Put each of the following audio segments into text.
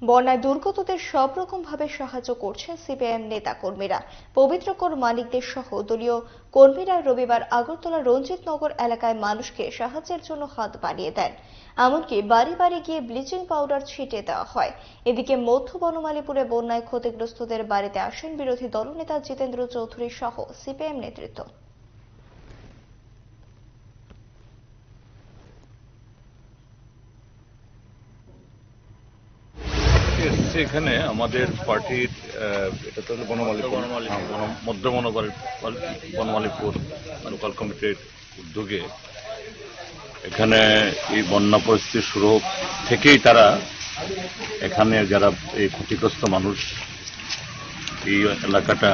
বন্যায় দুর্গতদের সব রকম ভাবে সাহায্য করছেন সিপিআইএম নেতাকর্মীরা। পবিত্রকর মানিকদের সহ দলীয় কর্মীরা রবিবার আগরতলা রঞ্জিতনগর এলাকায় মানুষকে সাহায্যের জন্য হাত বাড়িয়ে দেন। এমনকি বাড়ি বাড়ি গিয়ে ব্লিচিং পাউডার ছিটিয়ে দেওয়া হয়। এদিকে মধ্য বনমালীপুরে বন্যায় ক্ষতিগ্রস্তদের বাড়িতে আসেন বিরোধী দলনেতা জিতেন্দ্র চৌধুরী সহ সিপিআইএম নেতৃত্ব। এখানে আমাদের পার্টির এটা তো মধ্য বনমালীপুর লোকাল কমিটির উদ্যোগে এখানে এই বন্যা পরিস্থিতি শুরু থেকেই তারা এখানে যারা এই ক্ষতিগ্রস্ত মানুষ, এই এলাকাটা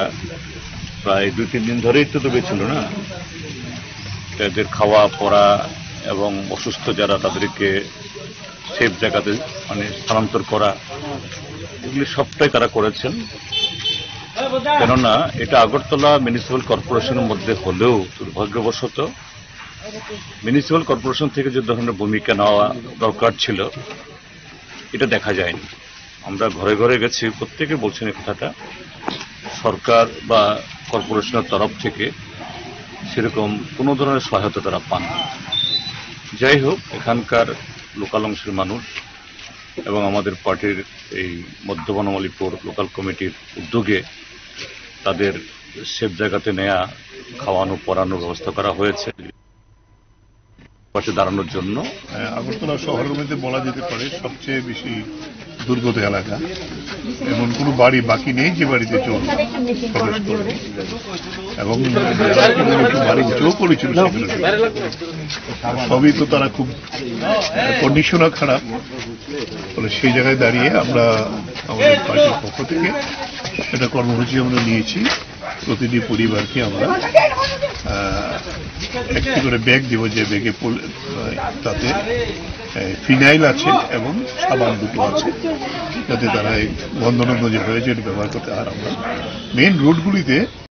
প্রায় 2-3 দিন ধরেই তো ডুবেছিল না, তাদের খাওয়া পড়া এবং অসুস্থ যারা তাদেরকে সেফ জায়গাতে স্থানান্তর করা, এগুলি সবটাই তারা করেছেন। কেননা এটা আগরতলা মিউনিসিপ্যাল কর্পোরেশনের মধ্যে হলেও দুর্ভাগ্যবশত মিউনিসিপ্যাল কর্পোরেশন থেকে যে ধরনের ভূমিকা নেওয়া দরকার ছিল এটা দেখা যায়নি। আমরা ঘরে ঘরে গেছি, প্রত্যেকে বলছেন এই কথাটা, সরকার বা কর্পোরেশনের তরফ থেকে সেরকম কোনো ধরনের সহায়তা তারা পান। যাই হোক, এখানকার লোকাল অংশের মানুষ এবং আমাদের পার্টির এই মধ্য বনমালীপুর লোকাল কমিটির উদ্যোগে তাদের সেফ জায়গাতে নেয়া, খাওয়ানো পড়ানোর ব্যবস্থা করা হয়েছে পাশে দাঁড়ানোর জন্য। আগরতলা শহরের মধ্যে বলা যেতে পারে সবচেয়ে বেশি দুর্গত এলাকা, এমন কোনো বাড়ি বাকি নেই যে বাড়িতে চোর প্রবেশ করে, এবং বাড়ি উঁচুও করেছিল সবই তো তারা খুব কন্ডিশনও খারাপ। ফলে সেই জায়গায় দাঁড়িয়ে আমরা আমাদের পার্টির পক্ষ থেকে একটা কর্মসূচি আমরা নিয়েছি। প্রতিটি পরিবারকে আমরা একটি করে ব্যাগ দেব, যে ব্যাগে তাতে ফিনাইল আছে এবং সাবান দুটো আছে, যাতে তারা এই বন্ধনন্দ যে হয়েছে ব্যবহার করতে। আর আমরা মেইন রোডগুলিতে